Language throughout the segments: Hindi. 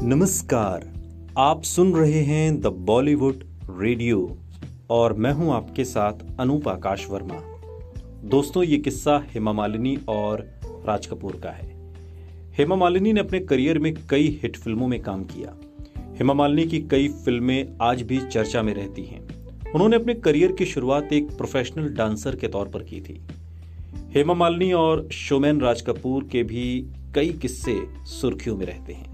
नमस्कार, आप सुन रहे हैं द बॉलीवुड रेडियो और मैं हूं आपके साथ अनूप आकाश वर्मा। दोस्तों, ये किस्सा हेमा मालिनी और राज कपूर का है। हेमा मालिनी ने अपने करियर में कई हिट फिल्मों में काम किया। हेमा मालिनी की कई फिल्में आज भी चर्चा में रहती हैं। उन्होंने अपने करियर की शुरुआत एक प्रोफेशनल डांसर के तौर पर की थी। हेमा मालिनी और शोमैन राज कपूर के भी कई किस्से सुर्खियों में रहते हैं।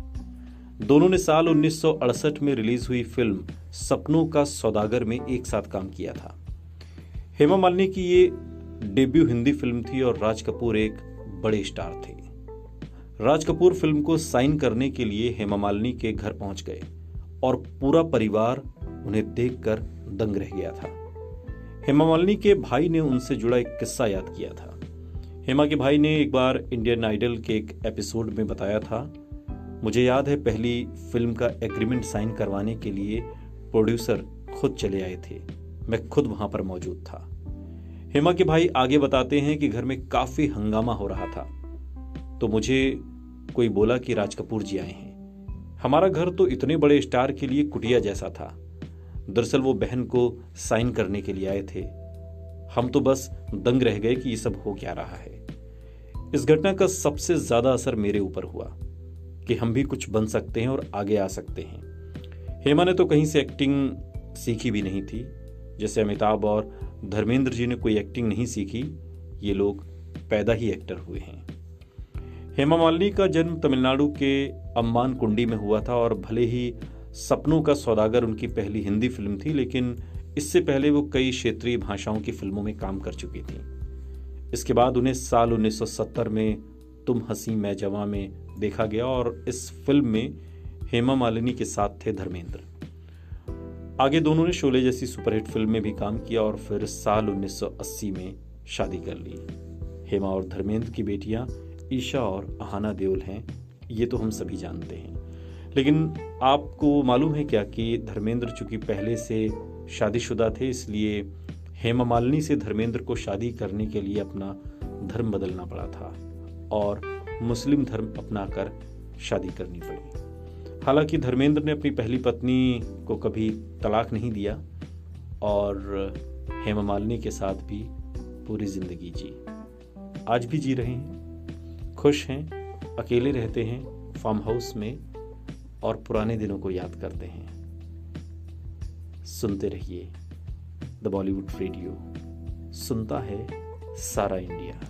दोनों ने साल 1968 में रिलीज हुई फिल्म सपनों का सौदागर में एक साथ काम किया था। हेमा मालिनी की ये डेब्यू हिंदी फिल्म थी और राज कपूर एक बड़े स्टार थे। राज कपूर फिल्म को साइन करने के लिए हेमा मालिनी के घर पहुंच गए और पूरा परिवार उन्हें देखकर दंग रह गया था। हेमा मालिनी के भाई ने उनसे जुड़ा एक किस्सा याद किया था। हेमा के भाई ने एक बार इंडियन आइडल के एक एपिसोड में बताया था, मुझे याद है पहली फिल्म का एग्रीमेंट साइन करवाने के लिए प्रोड्यूसर खुद चले आए थे, मैं खुद वहां पर मौजूद था। हेमा के भाई आगे बताते हैं कि घर में काफी हंगामा हो रहा था, तो मुझे कोई बोला कि राज कपूर जी आए हैं। हमारा घर तो इतने बड़े स्टार के लिए कुटिया जैसा था। दरअसल वो बहन को साइन करने के लिए आए थे। हम तो बस दंग रह गए कि ये सब हो क्या रहा है। इस घटना का सबसे ज्यादा असर मेरे ऊपर हुआ कि हम भी कुछ बन सकते हैं और आगे आ सकते हैं। हेमा ने तो कहीं से एक्टिंग सीखी भी नहीं थी। जैसे अमिताभ और धर्मेंद्र जी ने कोई एक्टिंग नहीं सीखी, ये लोग पैदा ही एक्टर हुए हैं। हेमा मालिनी का जन्म तमिलनाडु के अम्बान कुंडी में हुआ था और भले ही सपनों का सौदागर उनकी पहली हिंदी फिल्म थी, लेकिन इससे पहले वो कई क्षेत्रीय भाषाओं की फिल्मों में काम कर चुकी थी। इसके बाद उन्हें साल 1970 में तुम हंसी मैं जवां में देखा गया और इस फिल्म में हेमा मालिनी के साथ थे धर्मेंद्र। आगे दोनों ने शोले जैसी सुपरहिट फिल्म में भी काम किया और फिर साल 1980 में शादी कर ली। हेमा और धर्मेंद्र की बेटियां ईशा और अहाना देओल हैं, ये तो हम सभी जानते हैं। लेकिन आपको मालूम है क्या कि धर्मेंद्र चूंकि पहले से शादीशुदा थे, इसलिए हेमा मालिनी से धर्मेंद्र को शादी करने के लिए अपना धर्म बदलना पड़ा था और मुस्लिम धर्म अपनाकर शादी करनी पड़ी। हालांकि धर्मेंद्र ने अपनी पहली पत्नी को कभी तलाक नहीं दिया और हेमा मालिनी के साथ भी पूरी जिंदगी जी। आज भी जी रहे हैं, खुश हैं, अकेले रहते हैं फार्म हाउस में और पुराने दिनों को याद करते हैं। सुनते रहिए द बॉलीवुड रेडियो, सुनता है सारा इंडिया।